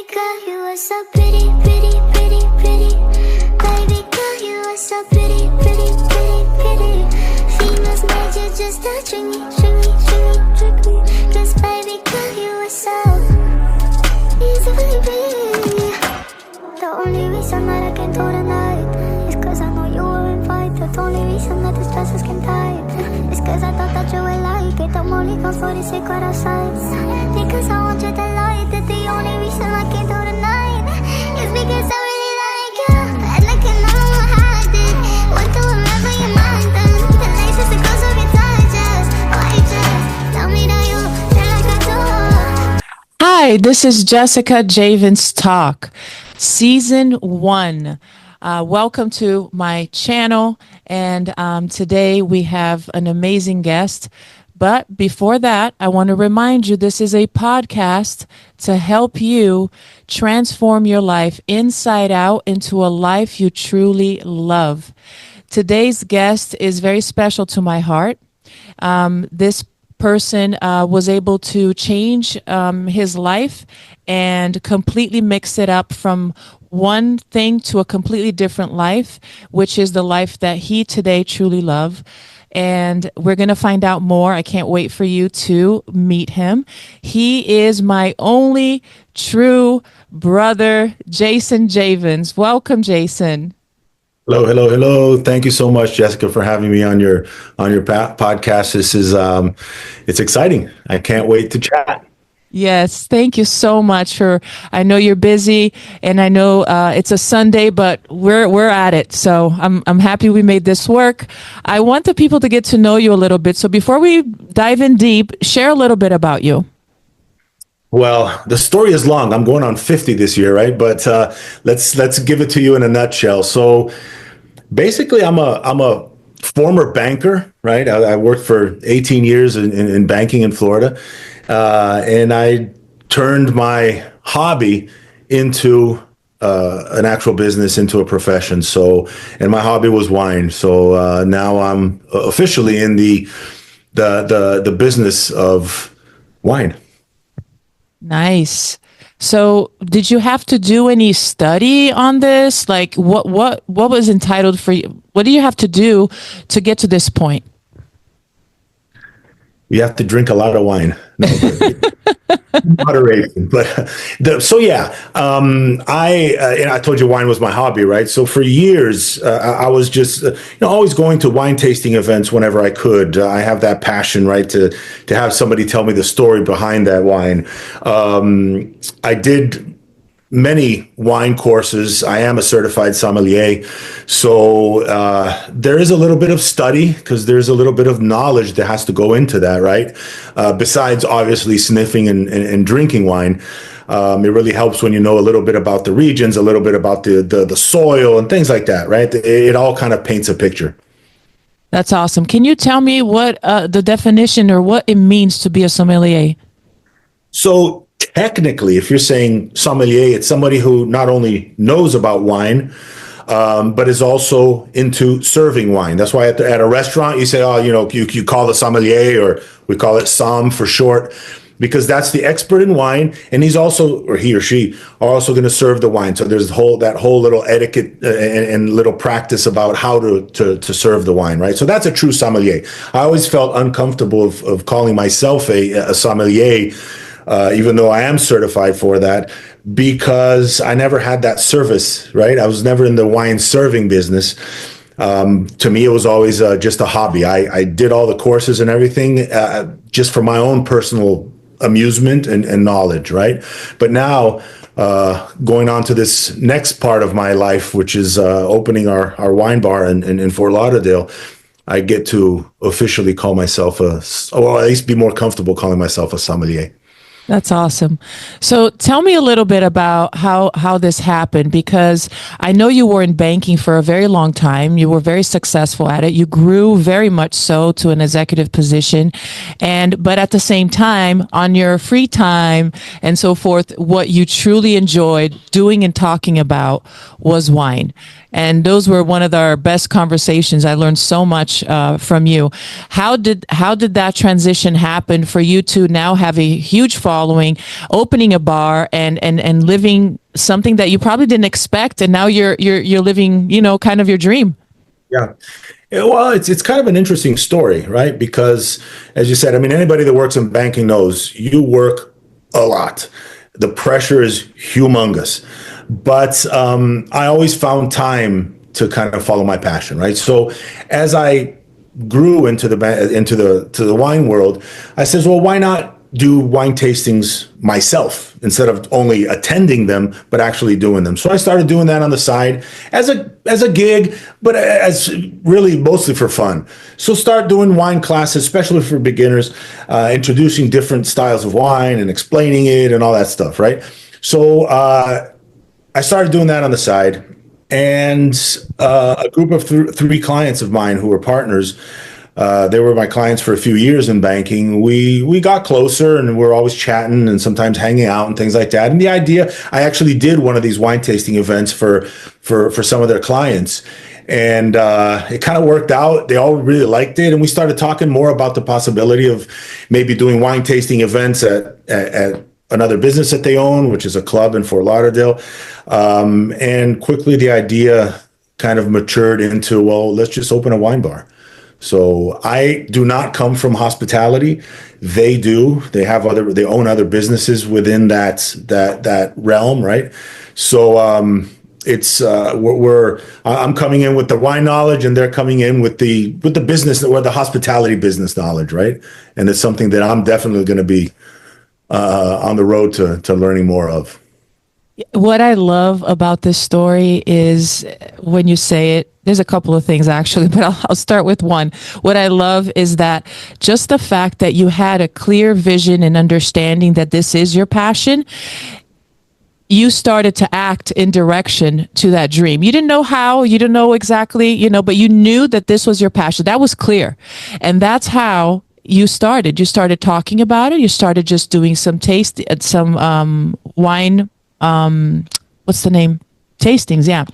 Baby girl, you are so pretty, pretty, pretty, pretty. Baby girl, you are so pretty, pretty, pretty, pretty. Females made you just to trick me, trick me, trick me, trick me. 'Cause baby girl, you are so easy, baby. The only reason that I can do tonight is 'cause I know you were invited. The only reason that this dress is skin tight is 'cause I thought that you would like it. I'm only come for the secret outside. Because I want you to lie. That the only reason I can do tonight is because I really like you. And I can know how I did. What do wherever your mind done. The nicest the close of your touches. Why just tell me that you feel like I do. Hi, this is Jessica Javens Talk, Season 1. Welcome to my channel, and today we have an amazing guest. But before that, I want to remind you this is a podcast to help you transform your life inside out into a life you truly love. Today's guest is very special to my heart. This person was able to change his life and completely mix it up from one thing to a completely different life, which is the life that he today truly loves. And we're going to find out more. I can't wait for you to meet him. He is my only true brother, Jason Javens. Welcome, Jason. Hello, hello, hello. Thank you so much, Jessica, for having me on your podcast. This is it's exciting. I can't wait to chat. Yes, thank you so much for. I know you're busy, and I know it's a Sunday, but we're at it. So I'm happy we made this work. I want the people to get to know you a little bit. So before we dive in deep, share a little bit about you. Well, the story is long. I'm going on 50 this year, right? But let's give it to you in a nutshell. So basically, I'm a former banker, right? I worked for 18 years in banking in Florida. And I turned my hobby into an actual business, into a profession. So, and my hobby was wine. So now I'm officially in the business of wine. Nice. So, did you have to do any study on this? Like, what was entitled for you? What do you have to do to get to this point? You have to drink a lot of wine. No, moderation. But I told you wine was my hobby, right? So for years, I was just always going to wine tasting events whenever I could. I have that passion, right, to have somebody tell me the story behind that wine. I did many wine courses. I am a certified sommelier. So there is a little bit of study because there's a little bit of knowledge that has to go into that, right? Besides obviously sniffing and drinking wine. It really helps when you know a little bit about the regions, a little bit about the soil and things like that, right? It all kind of paints a picture. That's awesome. Can you tell me what the definition or what it means to be a sommelier? So technically, if you're saying sommelier, it's somebody who not only knows about wine, but is also into serving wine. That's why at a restaurant, you say, you call the sommelier, or we call it somm for short, because that's the expert in wine. And he's also, or he or she, are also going to serve the wine. So there's that whole little etiquette and little practice about how to serve the wine, right? So that's a true sommelier. I always felt uncomfortable of calling myself a sommelier, even though I am certified for that, because I never had that service, right? I was never in the wine serving business. To me, it was always just a hobby. I did all the courses and everything just for my own personal amusement and knowledge, right? But now, going on to this next part of my life, which is opening our wine bar in Fort Lauderdale, I get to officially call myself or at least be more comfortable calling myself a sommelier. That's awesome. So tell me a little bit about how this happened, because I know you were in banking for a very long time. You were very successful at it. You grew very much so to an executive position. But at the same time, on your free time and so forth, what you truly enjoyed doing and talking about was wine. And those were one of our best conversations. I learned so much from you. How did that transition happen for you to now have a huge following following, opening a bar, and living something that you probably didn't expect, and now you're living, kind of your dream. Yeah. Yeah, well, it's kind of an interesting story, right? Because as you said, I mean, anybody that works in banking knows you work a lot. The pressure is humongous, but I always found time to kind of follow my passion, right? So as I grew into the wine world, I says, well, why not do wine tastings myself instead of only attending them, but actually doing them. So I started doing that on the side as a gig, but as really mostly for fun. So start doing wine classes, especially for beginners, introducing different styles of wine and explaining it and all that stuff, right? So I started doing that on the side, and a group of three clients of mine who were partners. They were my clients for a few years in banking. We got closer, and we're always chatting and sometimes hanging out and things like that. And the idea, I actually did one of these wine tasting events for some of their clients, and it kind of worked out. They all really liked it, and we started talking more about the possibility of maybe doing wine tasting events at another business that they own, which is a club in Fort Lauderdale. And quickly the idea kind of matured into, well, let's just open a wine bar. So I do not come from hospitality. They do. They own other businesses within that realm, right? So I'm coming in with the wine knowledge, and they're coming in with the business or the hospitality business knowledge, right? And it's something that I'm definitely going to be on the road to learning more of. What I love about this story is when you say it, there's a couple of things actually, but I'll start with one. What I love is that just the fact that you had a clear vision and understanding that this is your passion, you started to act in direction to that dream. You didn't know how, you didn't know exactly, but you knew that this was your passion. That was clear. And that's how you started. You started talking about it. You started just doing some wine, what's the name? Tastings, yeah.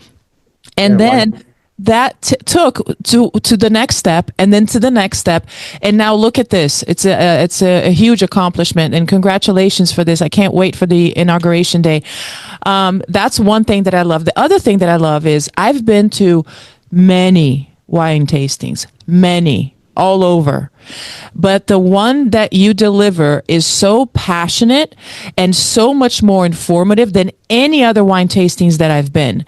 And then that took to the next step, and then to the next step, and now look at this. It's a huge accomplishment, and congratulations for this. I can't wait for the inauguration day. That's one thing that I love. The other thing that I love is I've been to many wine tastings, many all over. But the one that you deliver is so passionate and so much more informative than any other wine tastings that I've been.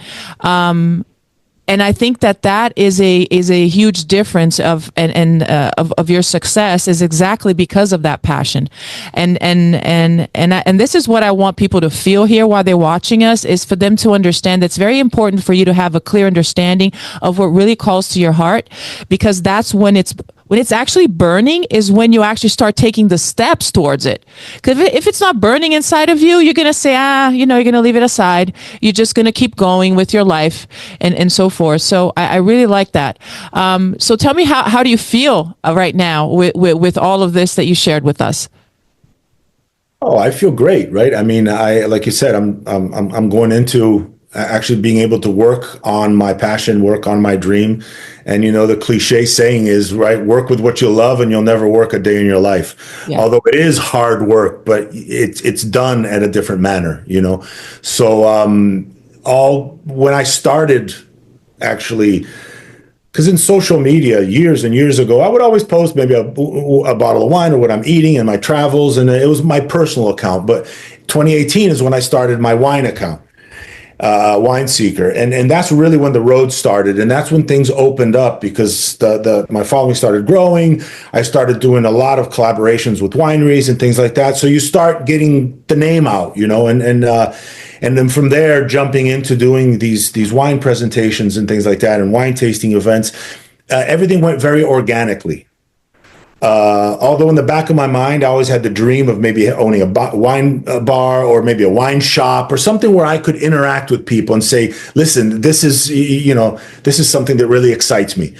And I think that is a huge difference of your success is exactly because of that passion, and this is what I want people to feel here while they're watching us, is for them to understand that it's very important for you to have a clear understanding of what really calls to your heart, because that's when it's actually burning is when you actually start taking the steps towards it. Because if it's not burning inside of you, you're going to say, you're going to leave it aside. You're just going to keep going with your life and so forth. So I really like that. So tell me, how do you feel right now with all of this that you shared with us? Oh, I feel great, right? I mean, like you said, I'm going into actually being able to work on my passion, work on my dream. And, the cliche saying is, right, work with what you love and you'll never work a day in your life. Yeah. Although it is hard work, but it's done at a different manner, So when I started actually, because in social media years and years ago, I would always post maybe a bottle of wine or what I'm eating and my travels, and it was my personal account. But 2018 is when I started my wine account. Wine Seeker, and that's really when the road started, and that's when things opened up, because my following started growing. I started doing a lot of collaborations with wineries and things like that. So you start getting the name out, and then from there jumping into doing these wine presentations and things like that, and wine tasting events. Everything went very organically. Although in the back of my mind, I always had the dream of maybe owning a wine bar or maybe a wine shop or something where I could interact with people and say, listen, this is something that really excites me.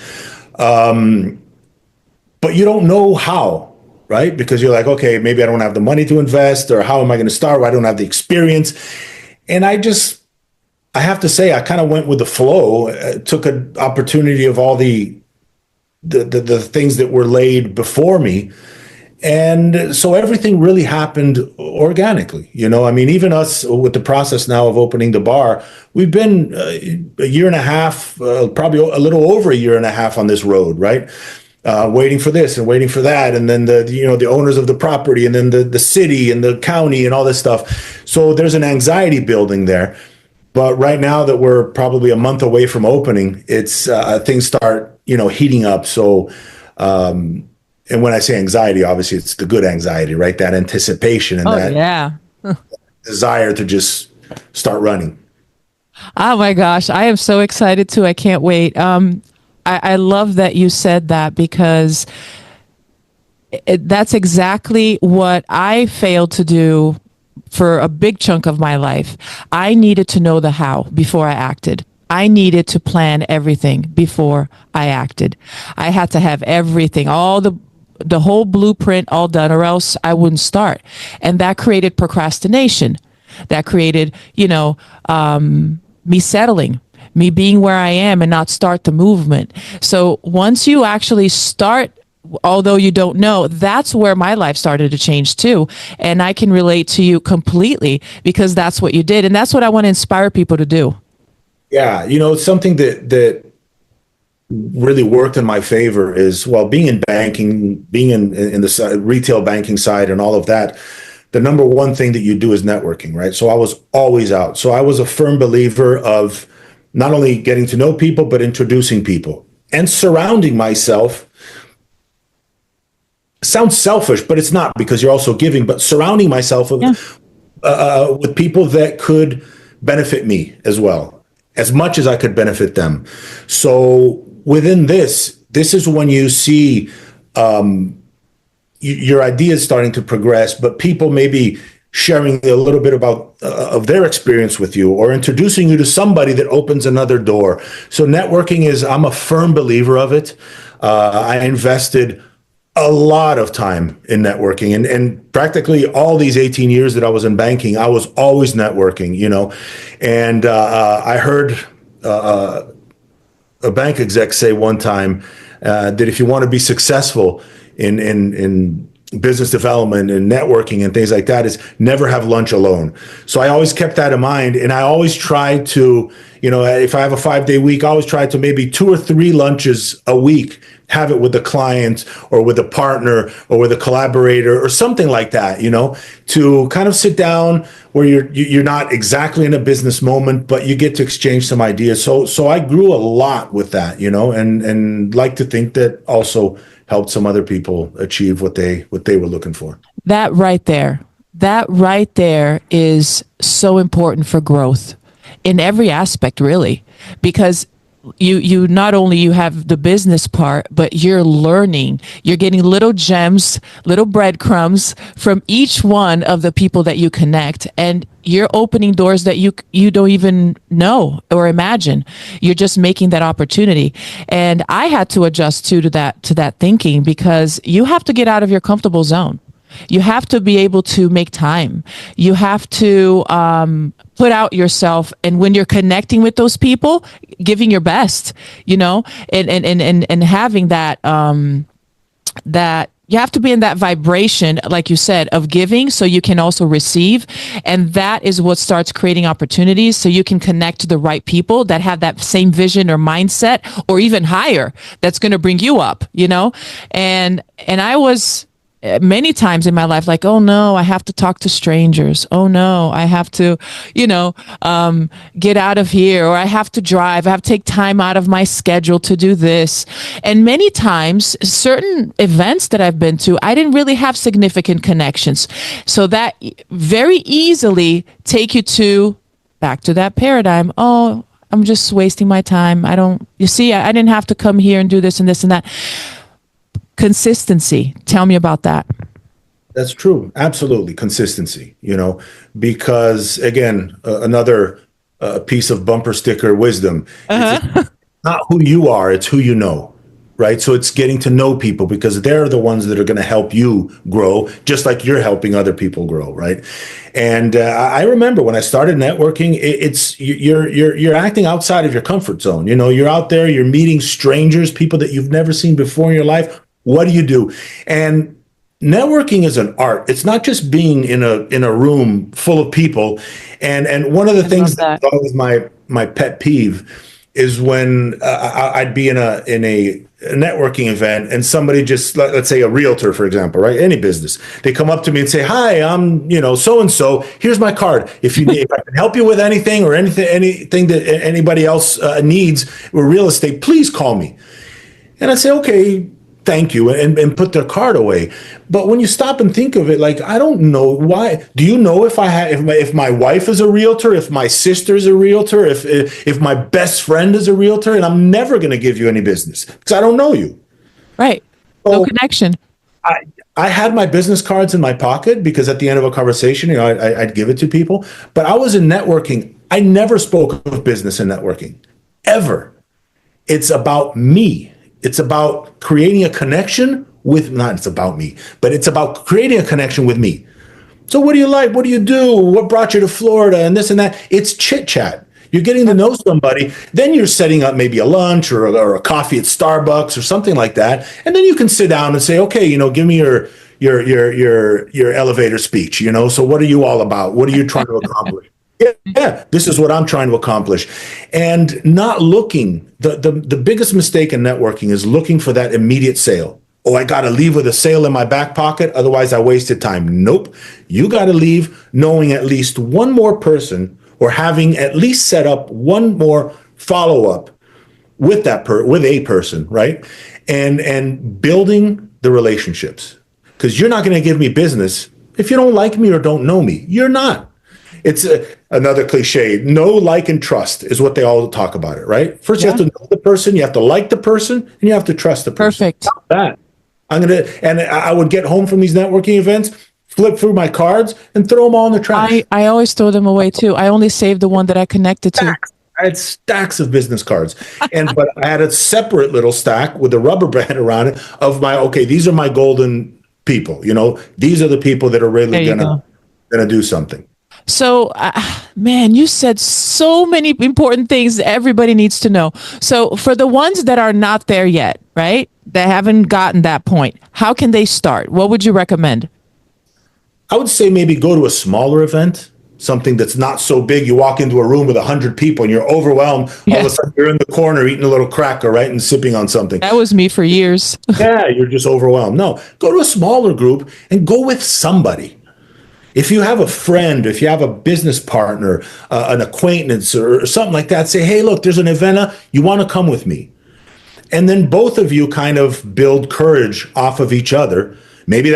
But you don't know how, right? Because you're like, okay, maybe I don't have the money to invest, or how am I going to start? I don't have the experience. And I have to say, I kind of went with the flow, took an opportunity of all the things that were laid before me, And so everything really happened organically. I mean, even us with the process now of opening the bar, we've been a year and a half, probably a little over a year and a half on this road, right? Waiting for this and waiting for that, and then the owners of the property, and then the city and the county and all this stuff. So there's an anxiety building there. But right now that we're probably a month away from opening, it's things start heating up. So. And when I say anxiety, obviously it's the good anxiety, right? That anticipation and that desire to just start running. Oh my gosh, I am so excited too. I can't wait. I love that you said that, because that's exactly what I failed to do for a big chunk of my life. I needed to know the how before I acted. I needed to plan everything before I acted. I had to have everything, all the whole blueprint all done, or else I wouldn't start. And that created procrastination. That created, me settling, me being where I am and not start the movement. So once you actually start, although you don't know, that's where my life started to change too. And I can relate to you completely, because that's what you did. And that's what I want to inspire people to do. Yeah. It's something that really worked in my favor is, being in banking, being in the retail banking side and all of that, the number one thing that you do is networking, right? So I was always out. So I was a firm believer of not only getting to know people, but introducing people and surrounding myself. Sounds selfish, but it's not, because you're also giving, but surrounding myself with people that could benefit me as well, as much as I could benefit them. So within this is when you see your ideas starting to progress, but people maybe sharing a little bit about of their experience with you, or introducing you to somebody that opens another door. So networking I'm a firm believer of it. I invested a lot of time in networking, and practically all these 18 years that I was in banking, I was always networking, and I heard a bank exec say one time that if you want to be successful in business development and networking and things like that, is never have lunch alone. So I always kept that in mind, and I always tried to, if I have a 5-day week, I always try to maybe 2 or 3 lunches a week, have it with a client or with a partner or with a collaborator or something like that, to kind of sit down where you're not exactly in a business moment, but you get to exchange some ideas. So I grew a lot with that, and like to think that also helped some other people achieve what they were looking for. That right there is so important for growth in every aspect, really, because you not only you have the business part, but you're learning, you're getting little gems, little breadcrumbs from each one of the people that you connect, and you're opening doors that you don't even know or imagine. You're just making that opportunity. And I had to adjust to that thinking, because you have to get out of your comfortable zone. You have to be able to make time. You have to put out yourself, and when you're connecting with those people, giving your best, and having that that you have to be in that vibration, like you said, of giving, so you can also receive. And that is what starts creating opportunities, so you can connect to the right people that have that same vision or mindset, or even higher, that's going to bring you up, and I was many times in my life like, oh no, I have to talk to strangers. Oh no, I have to, get out of here, or I have to drive. I have to take time out of my schedule to do this. And many times, certain events that I've been to, I didn't really have significant connections. So that very easily take you back to that paradigm. Oh, I'm just wasting my time. I didn't have to come here and do this and this and that. Consistency. Tell me about that. That's true. Absolutely. Consistency, because again, another piece of bumper sticker wisdom. It's not who you are, it's who you know, right? So it's getting to know people, because they're the ones that are going to help you grow, just like you're helping other people grow, right? And I remember when I started networking, you're acting outside of your comfort zone. You're out there, you're meeting strangers, people that you've never seen before in your life. What do you do? And networking is an art. It's not just being in a room full of people. And one of the things that. that's always my pet peeve is when I'd be in a networking event and somebody just let's say a realtor, for example, right? Any business, they come up to me and say, "Hi, I'm so and so. Here's my card. If I can help you with anything or anything that anybody else needs with real estate, please call me." And I say, "Okay, thank you," and put their card away. But when you stop and think of it, like, I don't know why. Do you know if my wife is a realtor, if my sister's a realtor, if my best friend is a realtor? And I'm never going to give you any business because I don't know you. Right. No connection. I had my business cards in my pocket because at the end of a conversation, I'd give it to people. But I was in networking. I never spoke of business in networking, ever. It's about me. It's about creating a connection with, not it's about me, but it's about creating a connection with me. So what do you like? What do you do? What brought you to Florida? And this and that. It's chit chat. You're getting to know somebody. Then you're setting up maybe a lunch or a coffee at Starbucks or something like that. And then you can sit down and say, okay, give me your elevator speech. So what are you all about? What are you trying to accomplish? Yeah, this is what I'm trying to accomplish. And not looking, the biggest mistake in networking is looking for that immediate sale. Oh, I got to leave with a sale in my back pocket. Otherwise, I wasted time. Nope. You got to leave knowing at least one more person or having at least set up one more follow-up with with a person, right? And building the relationships. Because you're not going to give me business if you don't like me or don't know me. You're not. It's another cliche. Know, like, and trust is what they all talk about it, right? First, you have to know the person, you have to like the person, and you have to trust the person. Perfect. That. I would get home from these networking events, flip through my cards, and throw them all in the trash. I always throw them away too. I only save the one that I connected to. I had stacks of business cards, but I had a separate little stack with a rubber band around it of these are my golden people. These are the people that are really gonna do something. So, man, you said so many important things that everybody needs to know. So for the ones that are not there yet, right, that haven't gotten that point, how can they start? What would you recommend? I would say maybe go to a smaller event, something that's not so big. You walk into a room with 100 people and you're overwhelmed. Yeah. All of a sudden you're in the corner eating a little cracker, right, and sipping on something. That was me for years. Yeah, you're just overwhelmed. No, go to a smaller group and go with somebody. If you have a friend, if you have a business partner, an acquaintance or something like that, say, hey, look, there's an event. You want to come with me? And then both of you kind of build courage off of each other. Maybe if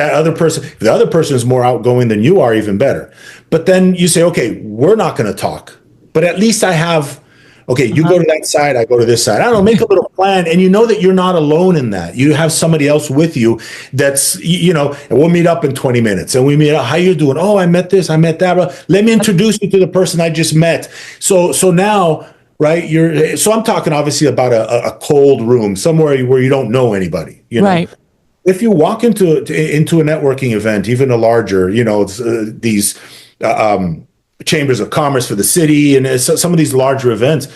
the other person is more outgoing than you are, even better. But then you say, okay, we're not going to talk, but at least I have, okay, you go to that side, I go to this side. I don't know, make a little plan. And you know that you're not alone in that. You have somebody else with you that's, and we'll meet up in 20 minutes and we meet up. How you doing? Oh, I met this, I met that. Let me introduce you to the person I just met. So now, right, so I'm talking obviously about a cold room, somewhere where you don't know anybody, Right. If you walk into a networking event, even a larger, these chambers of commerce for the city and some of these larger events,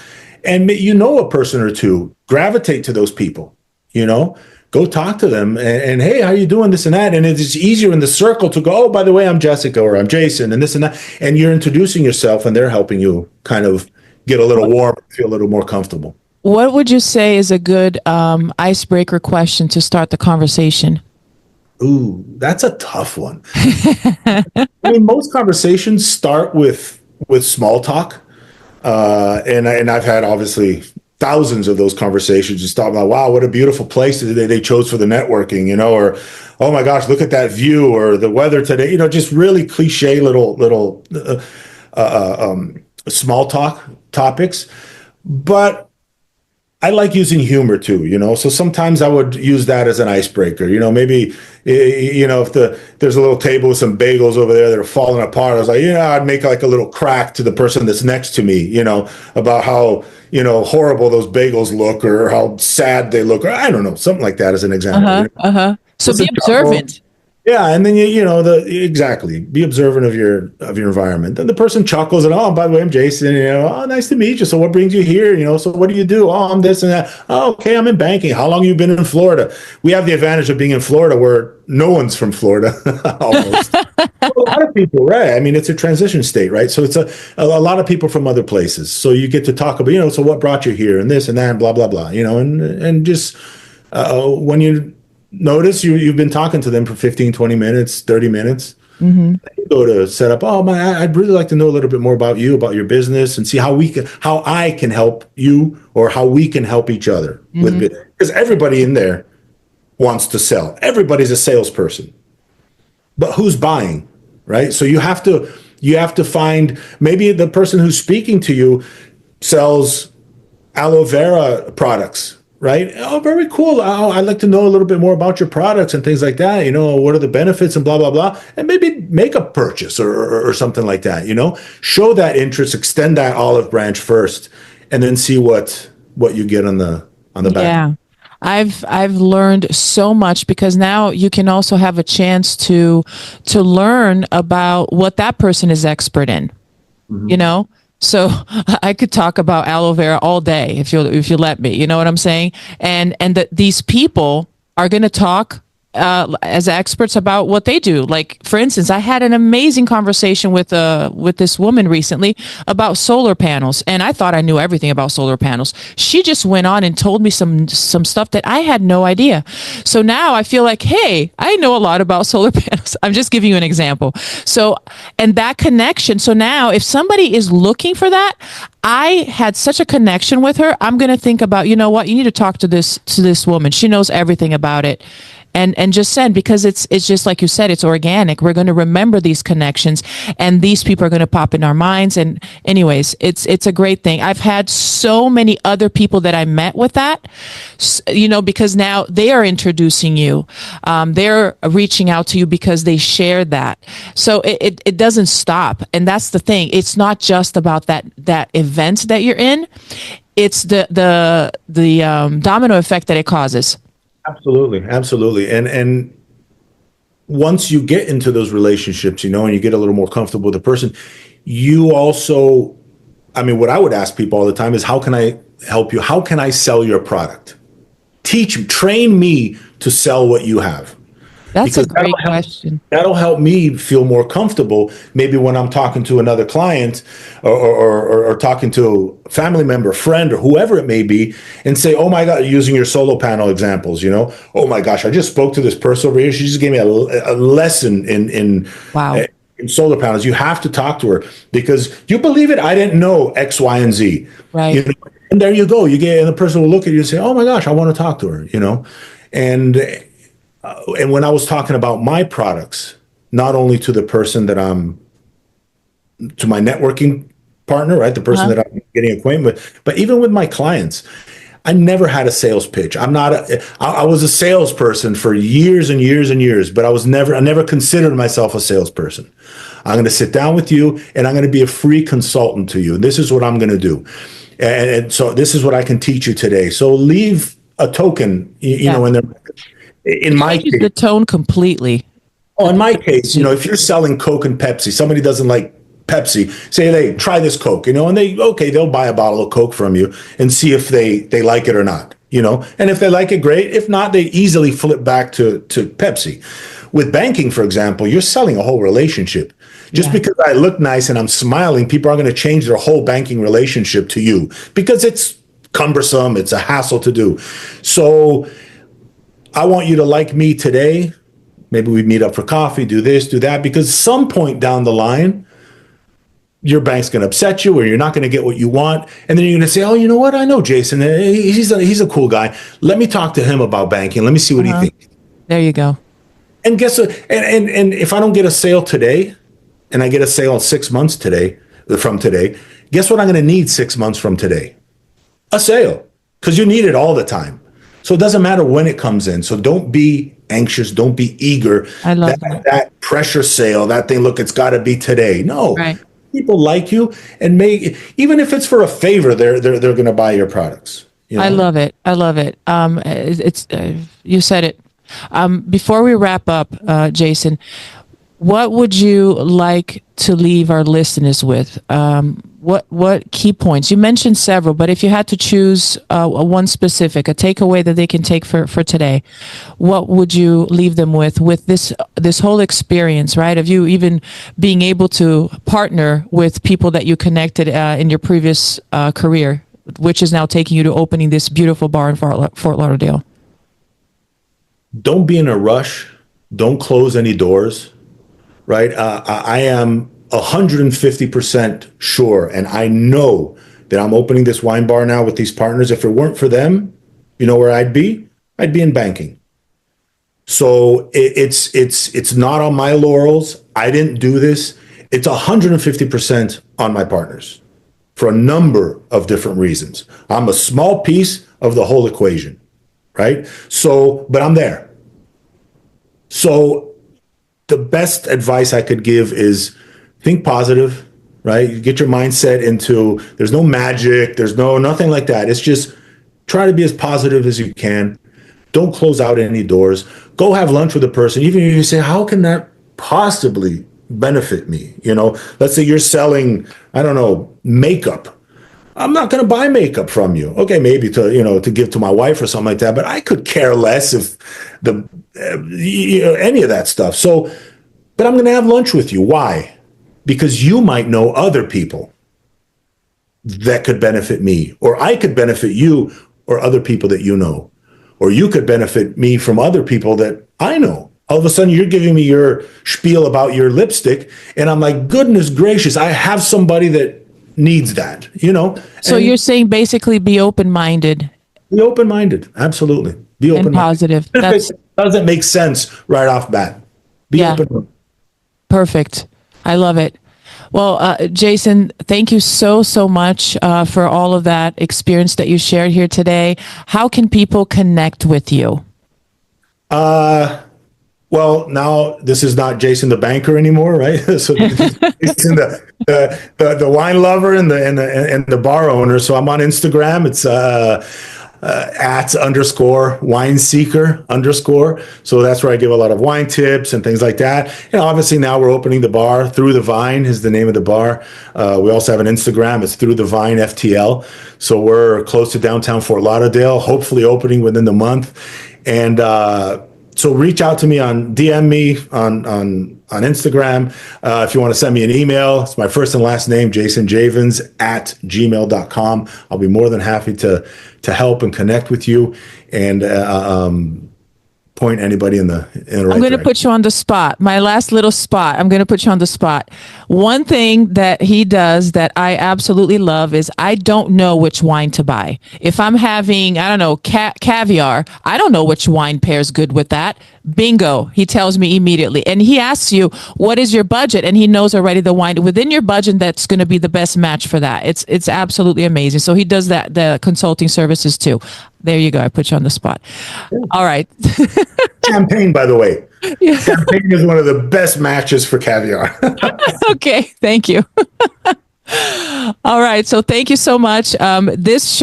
and a person or two, gravitate to those people, go talk to them and hey, how you doing, this and that. And it's easier in the circle to go, oh, by the way, I'm Jessica or I'm Jason and this and that. And you're introducing yourself and they're helping you kind of get a little warm, feel a little more comfortable. What would you say is a good icebreaker question to start the conversation? Ooh, that's a tough one. I mean, most conversations start with small talk. And I've had obviously thousands of those conversations. Just talking about, wow, what a beautiful place they chose for the networking, or, oh my gosh, look at that view, or the weather today, just really cliche little small talk topics. But I like using humor too, so sometimes I would use that as an icebreaker, maybe, if there's a little table with some bagels over there that are falling apart, I was like, I'd make like a little crack to the person that's next to me, about how, horrible those bagels look or how sad they look, or I don't know, something like that as an example. So be observant. Yeah, and then exactly, be observant of your environment. And the person chuckles and, oh, by the way, I'm Jason. Oh, nice to meet you. So what brings you here? So what do you do? Oh, I'm this and that. Oh, okay, I'm in banking. How long have you been in Florida? We have the advantage of being in Florida where no one's from Florida, almost. A lot of people, right? I mean, it's a transition state, right? So it's a lot of people from other places. So you get to talk about, so what brought you here and this and that and blah blah blah. And just when you notice you've been talking to them for 15, 20 minutes, 30 minutes. Mm-hmm. You go to set up, oh man, I'd really like to know a little bit more about you, about your business, and see how I can help you, or how we can help each other with business. Because everybody in there wants to sell. Everybody's a salesperson. But who's buying? Right? So you have to find, maybe the person who's speaking to you sells aloe vera products. Right? Oh, very cool. Oh, I'd like to know a little bit more about your products and things like that. What are the benefits and blah, blah, blah. And maybe make a purchase or something like that, Show that interest, extend that olive branch first, and then see what you get on the back. Yeah. I've learned so much, because now you can also have a chance to learn about what that person is expert in, So I could talk about aloe vera all day if you let me. You know what I'm saying? And that these people are going to talk as experts about what they do. Like, for instance, I had an amazing conversation with this woman recently about solar panels, and I thought I knew everything about solar panels. She just went on and told me some stuff that I had no idea. So now I feel like, hey, I know a lot about solar panels. I'm just giving you an example. So, and that connection. So now if somebody is looking for that, I had such a connection with her. I'm going to think about, you know what, you need to talk to this woman. She knows everything about it. And just send, because it's just like you said, it's organic. We're going to remember these connections, and these people are going to pop in our minds. And anyways, it's a great thing. I've had so many other people that I met with that, because now they are introducing you. They're reaching out to you because they shared that. So it doesn't stop. And that's the thing. It's not just about that event that you're in. It's the domino effect that it causes. Absolutely. And once you get into those relationships, and you get a little more comfortable with the person, you also, what I would ask people all the time is, how can I help you? How can I sell your product? Train me to sell what you have. That's a great question. That'll help me feel more comfortable, maybe when I'm talking to another client or talking to a family member, friend, or whoever it may be, and say, oh my God, using your solar panel examples, oh my gosh, I just spoke to this person over here. She just gave me a lesson in wow. In solar panels. You have to talk to her, because you believe it, I didn't know X, Y, and Z. Right. And there you go. And the person will look at you and say, oh my gosh, I want to talk to her, And when I was talking about my products, not only to the person to my networking partner, right, the person that I'm getting acquainted with, but even with my clients, I never had a sales pitch. I was a salesperson for years and years and years, but I never considered myself a salesperson. I'm going to sit down with you, and I'm going to be a free consultant to you. And this is what I'm going to do. And so this is what I can teach you today. So leave a token, in my case, the tone completely. Oh, in my case, if you're selling Coke and Pepsi, somebody doesn't like Pepsi, say, hey, try this Coke, and they'll buy a bottle of Coke from you and see if they like it or not, and if they like it, great. If not, they easily flip back to Pepsi. With banking, for example, you're selling a whole relationship. Just because I look nice and I'm smiling, people are going to change their whole banking relationship to you, because it's cumbersome. It's a hassle to do. So I want you to like me today. Maybe we meet up for coffee, do this, do that, because some point down the line, your bank's going to upset you, or you're not going to get what you want. And then you're going to say, oh, you know what? I know Jason. He's a cool guy. Let me talk to him about banking. Let me see what he thinks. There you go. And guess what? And if I don't get a sale today, and I get a sale in 6 months from today, guess what I'm going to need 6 months from today? A sale, because you need it all the time. So it doesn't matter when it comes in. So don't be anxious. Don't be eager. I love that pressure sale, that thing, look, it's got to be today. No, right. People like you, and even if it's for a favor, they're going to buy your products. I love it. It's you said it. Before we wrap up, Jason, what would you like to leave our listeners with? What key points? You mentioned several, but if you had to choose one specific, a takeaway that they can take for today, what would you leave them with this whole experience, right? Of you even being able to partner with people that you connected in your previous career, which is now taking you to opening this beautiful bar in Fort Lauderdale. Don't be in a rush. Don't close any doors. Right? I am 150% sure, and I know that I'm opening this wine bar now with these partners. If it weren't for them, you know where I'd be? I'd be in banking. So it's not on my laurels. I didn't do this. It's 150% on my partners for a number of different reasons. I'm a small piece of the whole equation, right? So, but I'm there. So the best advice I could give is think positive, right? You get your mindset into, there's no magic, there's nothing like that. It's just try to be as positive as you can. Don't close out any doors. Go have lunch with a person. Even if you say, how can that possibly benefit me? You know, let's say you're selling, I don't know, makeup. I'm not going to buy makeup from you. Okay, maybe to give to my wife or something like that, but I could care less if any of that stuff. So, but I'm going to have lunch with you. Why? Because you might know other people that could benefit me, or I could benefit you, or other people that you know, or you could benefit me from other people that I know. All of a sudden, you're giving me your spiel about your lipstick, and I'm like, goodness gracious, I have somebody that needs that, you know. So you're saying basically be open-minded. Be open-minded, absolutely. Be open-minded. And positive. That doesn't make sense right off bat. Be open. Perfect. I love it. Well, Jason, thank you so much for all of that experience that you shared here today. How can people connect with you? Well, now this is not Jason the banker anymore, right? So Jason the wine lover and the bar owner. So I'm on Instagram. It's @_wineseeker_. So that's where I give a lot of wine tips and things like that. And obviously now we're opening the bar. Through the Vine is the name of the bar. We also have an Instagram. It's Through the Vine FTL. So we're close to downtown Fort Lauderdale, hopefully opening within the month. And so reach out to me DM me on Instagram. If you want to send me an email, it's my first and last name, jasonjavens@gmail.com. I'll be more than happy to help and connect with you and point anybody in the right I'm going to direction. put you on the spot. My last little spot. I'm going to put you on the spot. One thing that he does that I absolutely love is I don't know which wine to buy. If I'm having, I don't know, caviar, I don't know which wine pairs good with that. Bingo. He tells me immediately. And he asks you, what is your budget? And he knows already the wine within your budget that's going to be the best match for that. It's absolutely amazing. So he does that, the consulting services too. There you go. I put you on the spot. All right. Champagne, by the way. Yeah. Champagne is one of the best matches for caviar. Okay. Thank you. All right. So thank you so much. This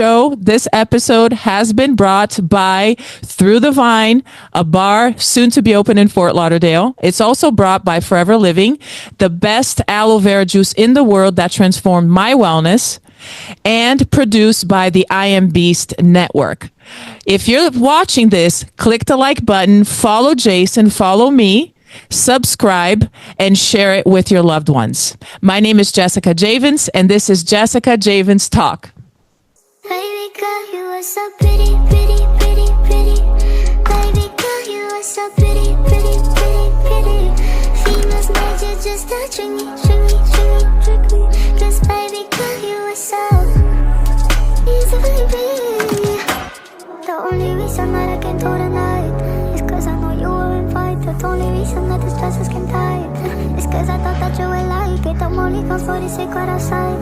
episode has been brought by Through the Vine, a bar soon to be open in Fort Lauderdale. It's also brought by Forever Living, the best aloe vera juice in the world that transformed my wellness, and produced by the I Am Beast Network. If you're watching this, click the like button, follow Jason, follow me, subscribe, and share it with your loved ones. My name is Jessica Javens, and this is Jessica Javens Talk. Baby girl, you are so pretty, pretty, pretty, pretty. Baby girl, you are so pretty, pretty, pretty, pretty. Females made you just to trick me, trick me, trick me, trick me. 'Cause baby girl, you are so easy, baby. The only reason that I can do tonight is 'cause I know you were invited. The only reason that this dress is skin tight is 'cause I thought that you would like it. I'm only gone for the secret outside.